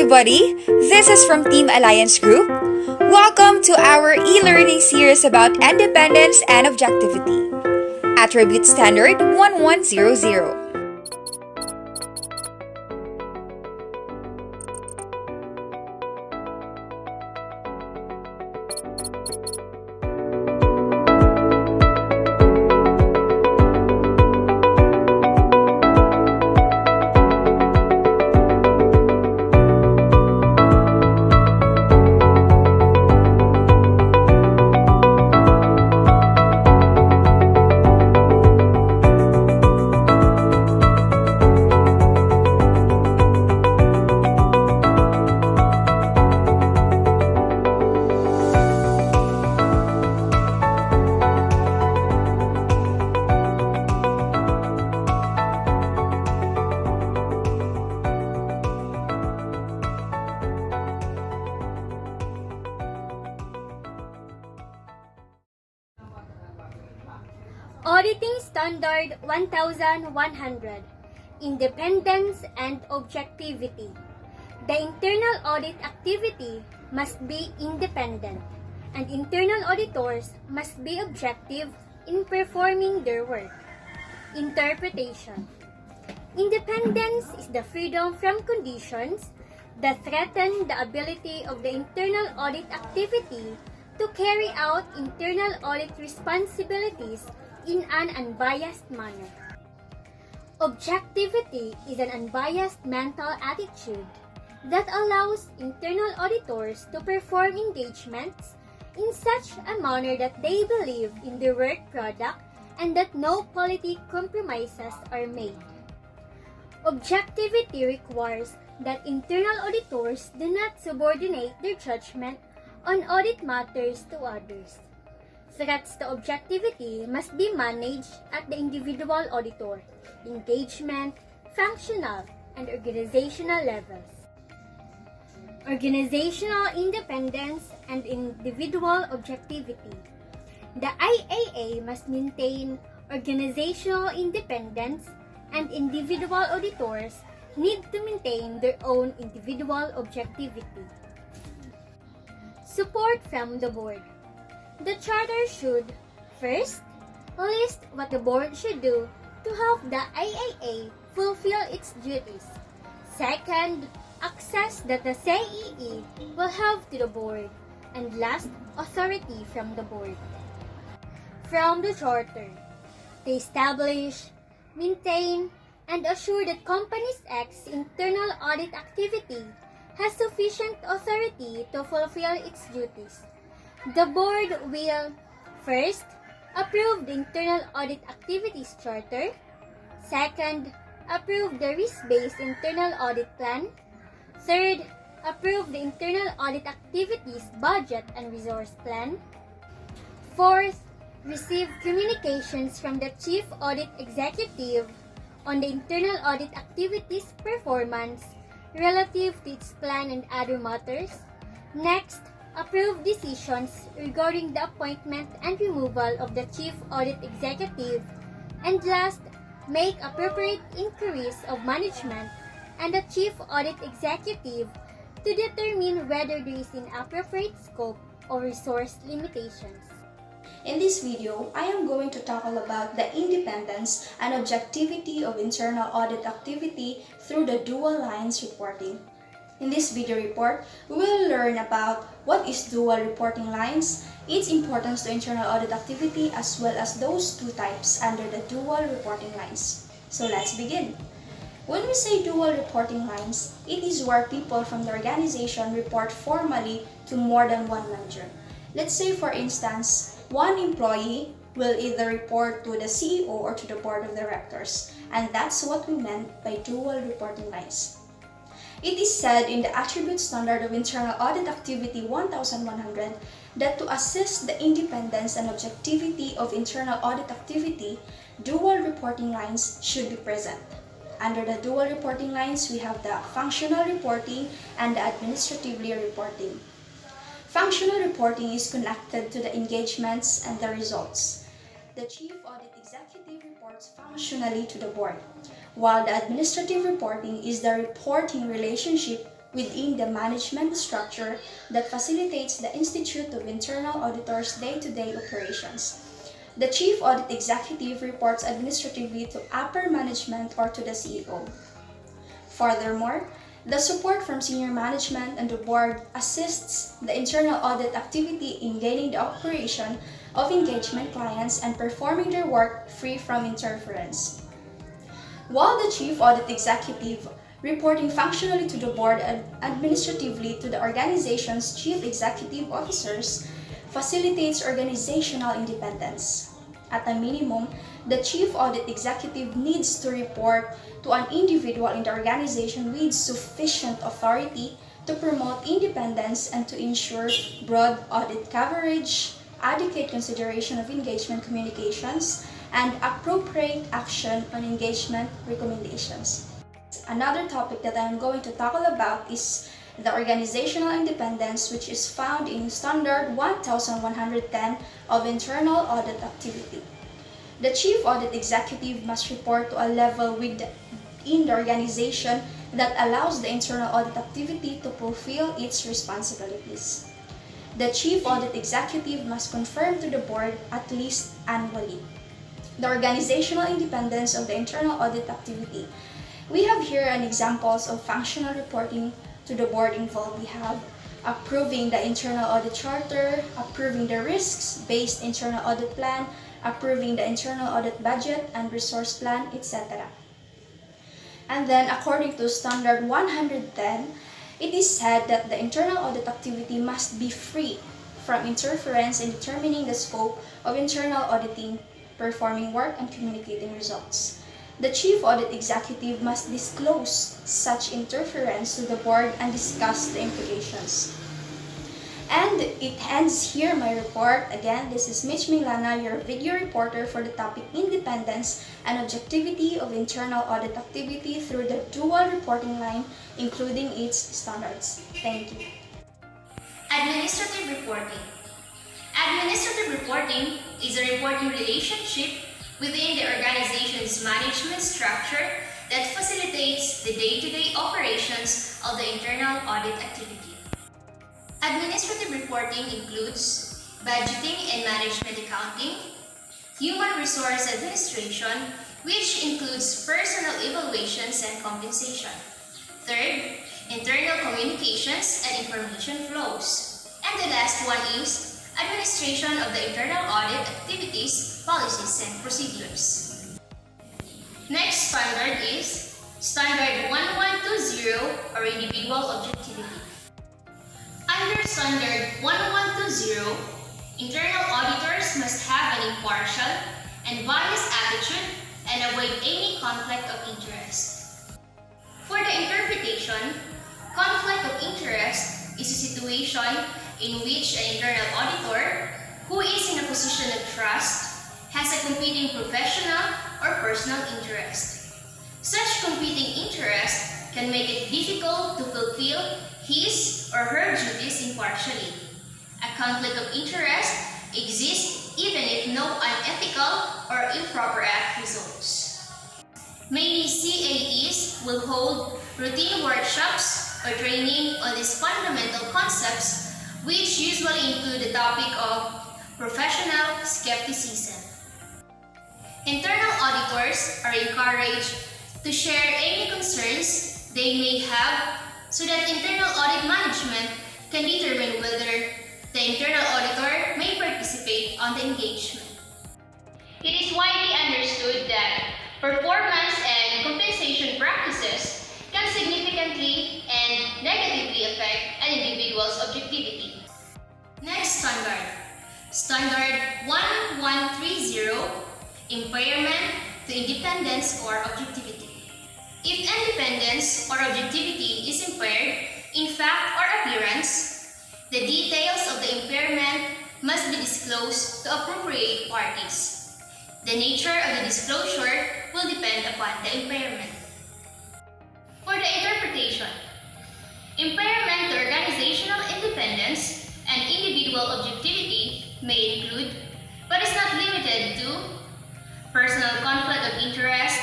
everybody! This is from Team Alliance Group. Welcome to our e-learning series about independence and objectivity. Attribute Standard 1100. Auditing Standard 1100. Independence and Objectivity. The internal audit activity must be independent, and internal auditors must be objective in performing their work. Interpretation. Independence is the freedom from conditions that threaten the ability of the internal audit activity to carry out internal audit responsibilities in an unbiased manner. Objectivity is an unbiased mental attitude that allows internal auditors to perform engagements in such a manner that they believe in the work product and that no quality compromises are made. Objectivity requires that internal auditors do not subordinate their judgment on audit matters to others. Threats to objectivity must be managed at the individual auditor, engagement, functional, and organizational levels. Organizational independence and individual objectivity. The IAA must maintain organizational independence, and individual auditors need to maintain their own individual objectivity. Support from the board. The charter should, first, list what the board should do to help the IAA fulfill its duties. Second, access that the CEE will have to the board. And last, authority from the board. From the charter, to establish, maintain, and assure that Companies X internal audit activity has sufficient authority to fulfill its duties. The board will, first, approve the Internal Audit Activities Charter. Second, approve the risk-based Internal Audit Plan. Third, approve the Internal Audit Activities Budget and Resource Plan. Fourth, receive communications from the Chief Audit Executive on the Internal Audit Activities performance relative to its plan and other matters. Next, approve decisions regarding the appointment and removal of the Chief Audit Executive. And last, make appropriate inquiries of management and the Chief Audit Executive to determine whether there is inappropriate scope or resource limitations. In this video, I am going to talk about the independence and objectivity of internal audit activity through the dual lines reporting. In this video report, we will learn about what is dual reporting lines, its importance to internal audit activity, as well as those two types under the dual reporting lines. So let's begin. When we say dual reporting lines, it is where people from the organization report formally to more than one manager. Let's say, for instance, one employee will either report to the CEO or to the board of directors, and that's what we meant by dual reporting lines. It is said in the Attribute Standard of Internal Audit Activity 1100 that to assist the independence and objectivity of internal audit activity, dual reporting lines should be present. Under the dual reporting lines, we have the functional reporting and the administratively reporting. Functional reporting is connected to the engagements and the results. The Chief Audit Executive reports functionally to the board, while the administrative reporting is the reporting relationship within the management structure that facilitates the Institute of Internal Auditors' day-to-day operations. The Chief Audit Executive reports administratively to upper management or to the CEO. Furthermore, the support from senior management and the board assists the internal audit activity in gaining the operation of engagement clients and performing their work free from interference. While the Chief Audit Executive, reporting functionally to the board and administratively to the organization's chief executive officers, facilitates organizational independence. At a minimum, the Chief Audit Executive needs to report to an individual in the organization with sufficient authority to promote independence and to ensure broad audit coverage, adequate consideration of engagement communications, and appropriate action on engagement recommendations. Another topic that I am going to tackle about is the organizational independence, which is found in Standard 1110 of Internal Audit Activity. The Chief Audit Executive must report to a level within the organization that allows the internal audit activity to fulfill its responsibilities. The Chief Audit Executive must confirm to the board at least annually the organizational independence of the internal audit activity. We have here an examples of functional reporting to the board involved. We have approving the internal audit charter, approving the risks-based internal audit plan, approving the internal audit budget and resource plan, etc. And then according to Standard 110, it is said that the internal audit activity must be free from interference in determining the scope of internal auditing, performing work, and communicating results. The Chief Audit Executive must disclose such interference to the board and discuss the implications. And it ends here my report. Again, this is Mitch Milana, your video reporter for the topic Independence and Objectivity of Internal Audit Activity through the dual reporting line, including its standards. Thank you. Administrative reporting. Administrative reporting is a reporting relationship within the organization's management structure that facilitates the day-to-day operations of the internal audit activity. Administrative reporting includes budgeting and management accounting, human resource administration, which includes personal evaluations and compensation. Third, internal communications and information flows. And the last one is administration of the internal audit activities, policies, and procedures. Next standard is Standard 1120 or Individual Objectivity. Under Standard 1120, internal auditors must have an impartial and biased attitude and avoid any conflict of interest. For the interpretation, conflict of interest is a situation in which an internal auditor who is in a position of trust has a competing professional or personal interest. Such competing interest can make it difficult to fulfill his or her duties impartially. A conflict of interest exists even if no unethical or improper act results. Many CAEs will hold routine workshops or training on these fundamental concepts, which usually include the topic of professional skepticism. Internal auditors are encouraged to share any concerns they may have so that internal audit management can determine whether the internal auditor may participate on the engagement. It is widely understood that performance and compensation practices can significantly and negatively affect an individual's objectivity. Next standard, Standard 1130, Impairment to Independence or Objectivity. If independence or objectivity is impaired in fact or appearance, the details of the impairment must be disclosed to appropriate parties. The nature of the disclosure will depend upon the impairment. For the interpretation, impairment to organizational independence and individual objectivity may include, but is not limited to, personal conflict of interest,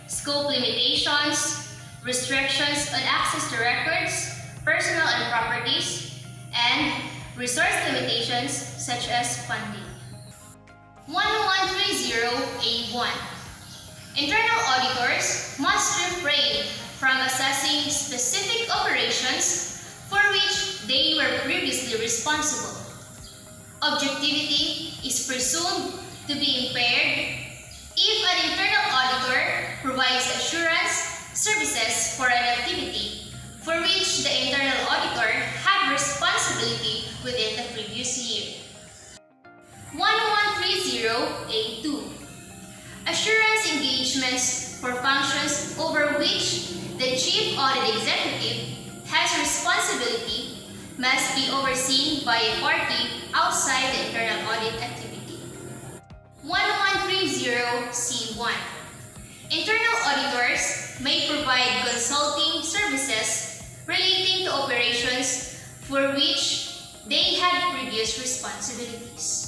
scope limitations, restrictions on access to records, personal and properties, and resource limitations such as funding. 1130A1. Internal auditors must refrain from assessing specific operations for which they were previously responsible. Objectivity is presumed to be impaired if an internal auditor provides assurance services for an activity for which the internal auditor had responsibility within the previous year. 1130A2. Assurance engagements for functions over which the Chief Audit Executive has responsibility must be overseen by a party outside the internal audit activity. 1130C1. Internal auditors may provide consulting services relating to operations for which they had previous responsibilities.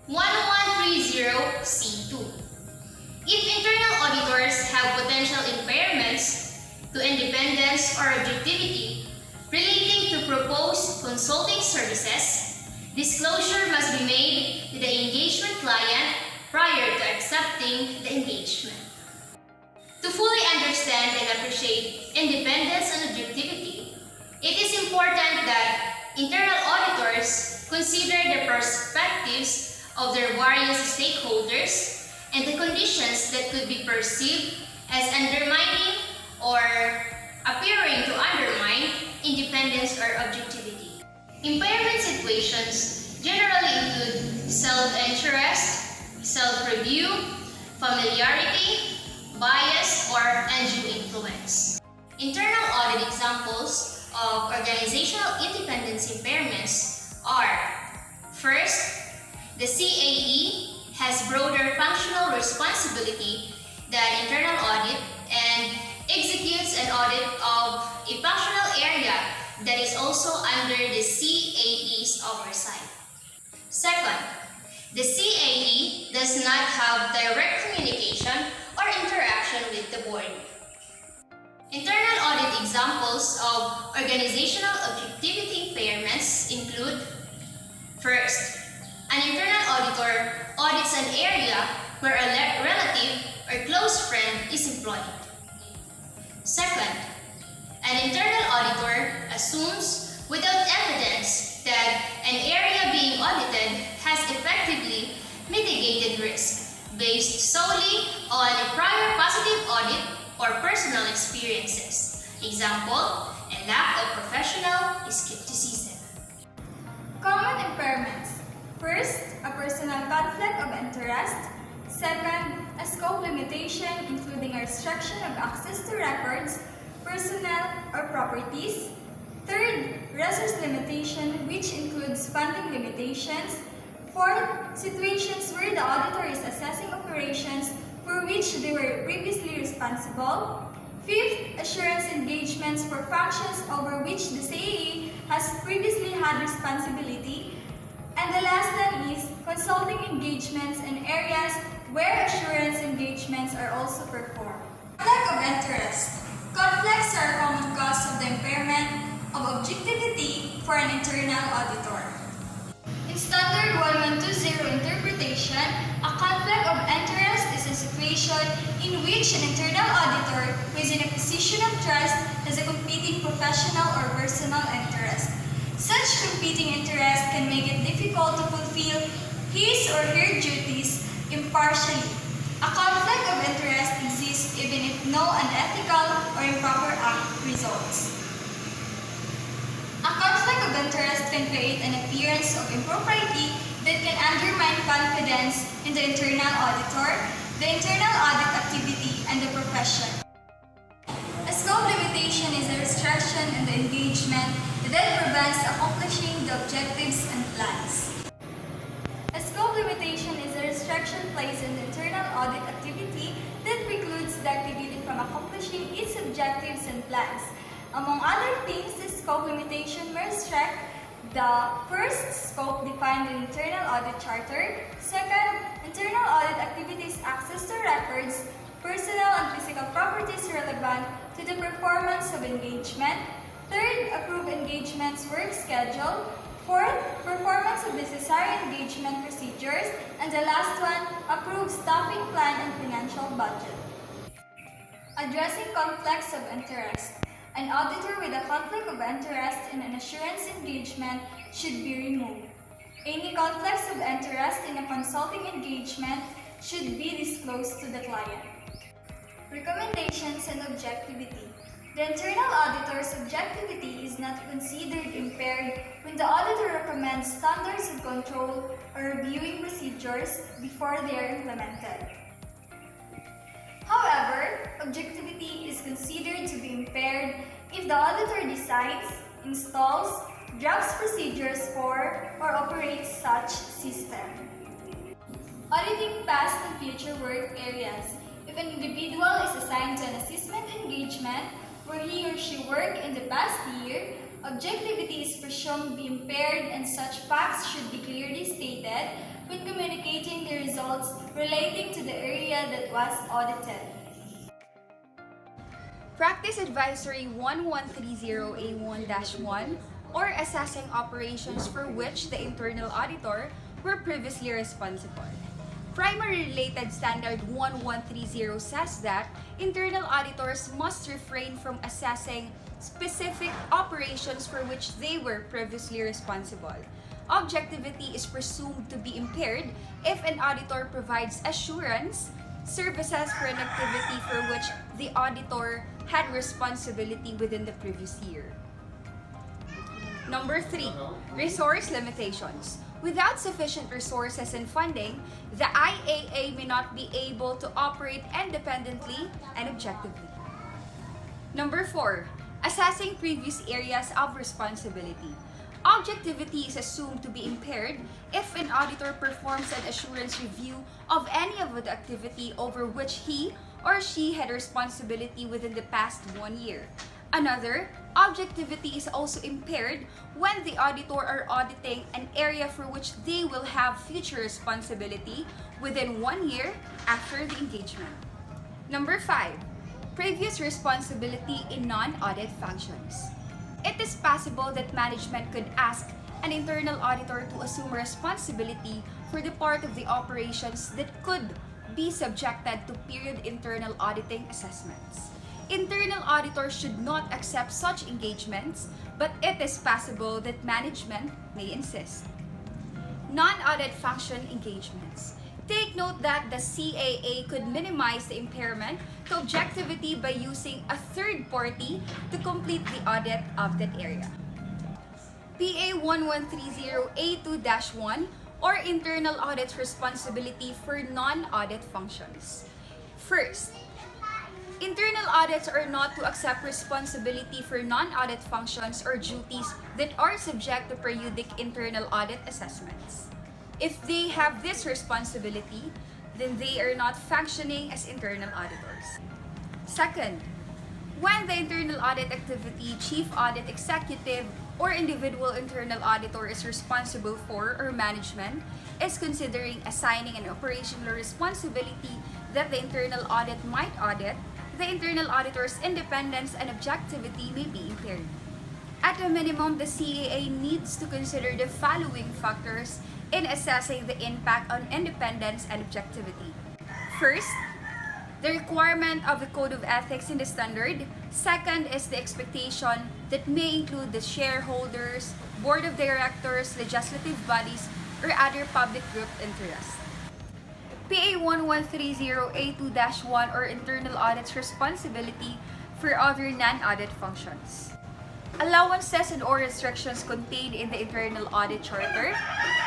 1130C2. If internal auditors have potential impairments to independence or objectivity relating to proposed consulting services, disclosure must be made to the engagement client prior to accepting the engagement. To fully understand and appreciate independence and objectivity, it is important that internal auditors consider the perspectives of their various stakeholders and the conditions that could be perceived as undermining or appearing to undermine independence or objectivity. Impairment situations generally include self-interest, self-review, familiarity, bias, or undue influence. Internal audit examples of organizational independence impairments are: first, the CAE has broader functional responsibility than internal audit and executes an audit of a functional area that is also under the CAE's oversight. Second, the CAE does not have direct communication or interaction with the board. Internal audit examples of organizational objectivity impairments include: first, an internal auditor audits an area where a relative or close friend is employed. Second, an internal auditor assumes without evidence that an area being audited has effectively mitigated risk based solely on a prior positive audit or personal experiences. Example, a lack of professional skepticism. Common impairments. First, a personal conflict of interest. Second, a scope limitation including a restriction of access to records, personnel, or properties. Third, resource limitation, which includes funding limitations. Fourth, situations where the auditor is assessing operations for which they were previously responsible. Fifth, assurance engagements for functions over which the CAE has previously had responsibility. And the last one is consulting engagements in areas where assurance engagements are also performed. Conflict of interest. Conflicts are a common cause of the impairment of objectivity for an internal auditor. In Standard 1120 interpretation, a conflict of interest is a situation in which an internal auditor who is in a position of trust has a competing professional or personal interest. Such competing interests can make it difficult to fulfill his or her duties impartially. A conflict of interest exists even if no unethical or improper act results. A conflict of interest can create an appearance of impropriety that can undermine confidence in the internal auditor, the internal audit activity, and the profession. A scope limitation is a restriction in the engagement that prevents accomplishing the objectives and plans. A scope limitation is a restriction placed in the internal audit activity that precludes the activity from accomplishing its objectives and plans. Among other things, the scope limitation may restrict the first scope defined in Internal Audit Charter. Second, internal audit activities access to records, personal and physical properties relevant to the performance of engagement. Third, approve engagement's work schedule. Fourth, performance of necessary engagement procedures. And the last one, approve staffing plan and financial budget. Addressing conflicts of interest. An auditor with a conflict of interest in an assurance engagement should be removed. Any conflicts of interest in a consulting engagement should be disclosed to the client. Recommendations and objectivity. The internal auditor's objectivity is not considered impaired when the auditor recommends standards of control or reviewing procedures before they are implemented. However, objectivity is considered to be impaired if the auditor designs, installs, drafts procedures for, or operates such system. Auditing past and future work areas. If an individual is assigned to an assessment engagement where he or she worked in the past year, objectivity is presumed to be impaired and such facts should be clearly stated when communicating the results relating to the area that was audited. Practice Advisory 1130A1-1 or assessing operations for which the internal auditor were previously responsible. Primary Related Standard 1130 says that internal auditors must refrain from assessing specific operations for which they were previously responsible. Objectivity is presumed to be impaired if an auditor provides assurance services for an activity for which the auditor had responsibility within the previous year. Number 3, resource limitations. Without sufficient resources and funding, the IAA may not be able to operate independently and objectively. Number 4, assessing previous areas of responsibility. Objectivity is assumed to be impaired if an auditor performs an assurance review of any of the activity over which he or she had responsibility within the past 1 year. Another, objectivity is also impaired when the auditor are auditing an area for which they will have future responsibility within 1 year after the engagement. Number 5, previous responsibility in non-audit functions. It is possible that management could ask an internal auditor to assume responsibility for the part of the operations that could be subjected to period internal auditing assessments. Internal auditors should not accept such engagements, but it is possible that management may insist. Non-audit function engagements. Take note that the CAA could minimize the impairment to objectivity by using a third party to complete the audit of that area. PA 1130A2-1 or internal audit responsibility for non-audit functions. First, internal audits are not to accept responsibility for non-audit functions or duties that are subject to periodic internal audit assessments. If they have this responsibility, then they are not functioning as internal auditors. Second, when the internal audit activity, chief audit executive, or individual internal auditor is responsible for or management is considering assigning an operational responsibility that the internal audit might audit, the internal auditor's independence and objectivity may be impaired. At a minimum, the CAA needs to consider the following factors in assessing the impact on independence and objectivity. First, the requirement of the Code of Ethics in the standard. Second is the expectation that may include the shareholders, board of directors, legislative bodies, or other public group interests. PA 1130A2-1 or internal audit's responsibility for other non-audit functions. Allowances and or restrictions contained in the internal audit charter,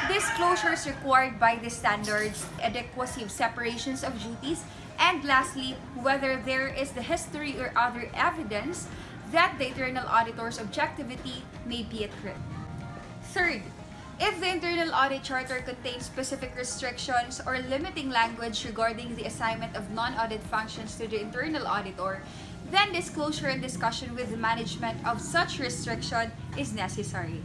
disclosures required by the standards, adequacy of separations of duties, and lastly, whether there is the history or other evidence that the internal auditor's objectivity may be at risk. Third, if the internal audit charter contains specific restrictions or limiting language regarding the assignment of non-audit functions to the internal auditor, then disclosure and discussion with the management of such restriction is necessary.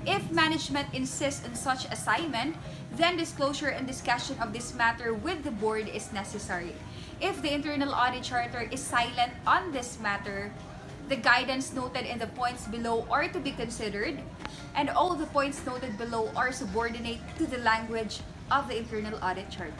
If management insists on such assignment, then disclosure and discussion of this matter with the board is necessary. If the internal audit charter is silent on this matter, The guidance noted in the points below are to be considered, and all the points noted below are subordinate to the language of the Internal Audit Charter.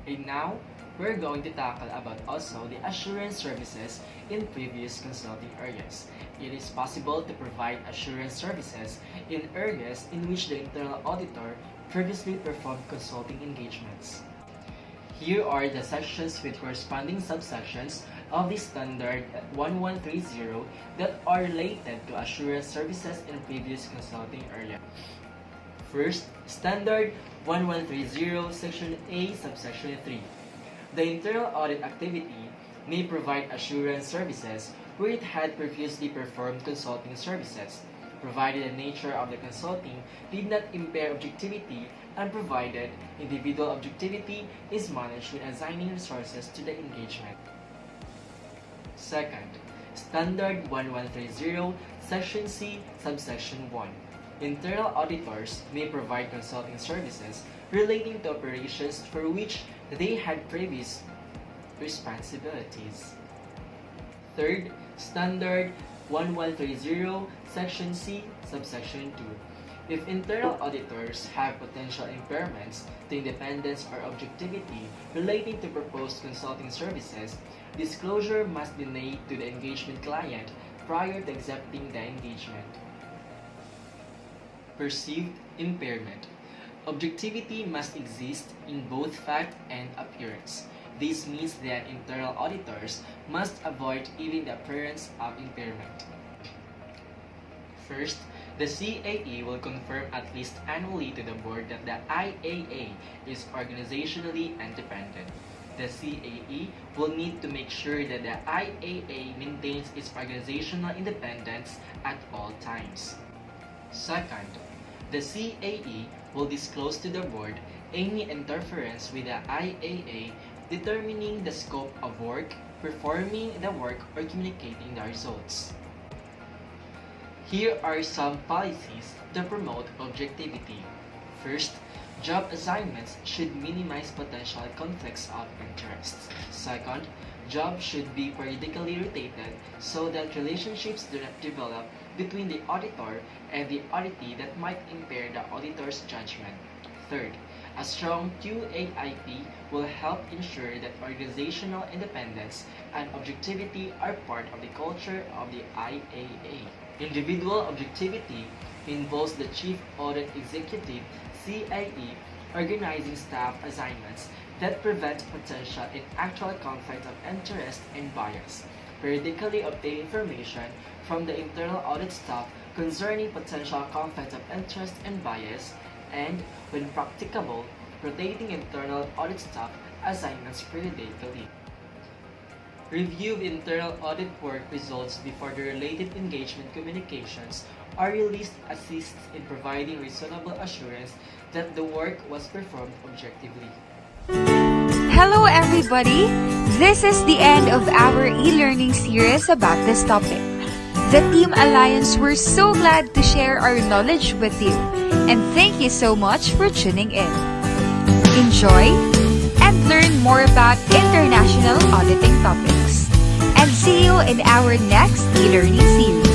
And now, we're going to tackle about also the assurance services in previous consulting areas. It is possible to provide assurance services in areas in which the internal auditor previously performed consulting engagements. Here are the sections with corresponding subsections of the Standard 1130 that are related to assurance services in previous consulting area. First, Standard 1130, Section A, Subsection 3. The internal audit activity may provide assurance services where it had previously performed consulting services, provided the nature of the consulting did not impair objectivity and provided individual objectivity is managed when assigning resources to the engagement. Second, Standard 1130, Section C, Subsection 1. Internal auditors may provide consulting services relating to operations for which they had previous responsibilities. Third, Standard 1130, Section C, Subsection 2. If internal auditors have potential impairments to independence or objectivity relating to proposed consulting services, disclosure must be made to the engagement client prior to accepting the engagement. Perceived impairment. Objectivity must exist in both fact and appearance. This means that internal auditors must avoid even the appearance of impairment. First, the CAE will confirm at least annually to the board that the IAA is organizationally independent. The CAE will need to make sure that the IAA maintains its organizational independence at all times. Second, the CAE will disclose to the board any interference with the IAA, determining the scope of work, performing the work, or communicating the results. Here are some policies to promote objectivity. First, job assignments should minimize potential conflicts of interest. Second, jobs should be periodically rotated so that relationships do not develop between the auditor and the auditee that might impair the auditor's judgment. Third, a strong QAIP will help ensure that organizational independence and objectivity are part of the culture of the IAA. Individual objectivity involves the Chief Audit Executive, CAE, organizing staff assignments that prevent potential and actual conflict of interest and bias, periodically obtain information from the internal audit staff concerning potential conflict of interest and bias, and, when practicable, rotating internal audit staff assignments periodically. Review of internal audit work results before the related engagement communications are released assists in providing reasonable assurance that the work was performed objectively. Hello everybody! This is the end of our e-learning series about this topic. The Team Alliance were so glad to share our knowledge with you, and thank you so much for tuning in. Enjoy and learn more about international auditing topics. And see you in our next e-learning series.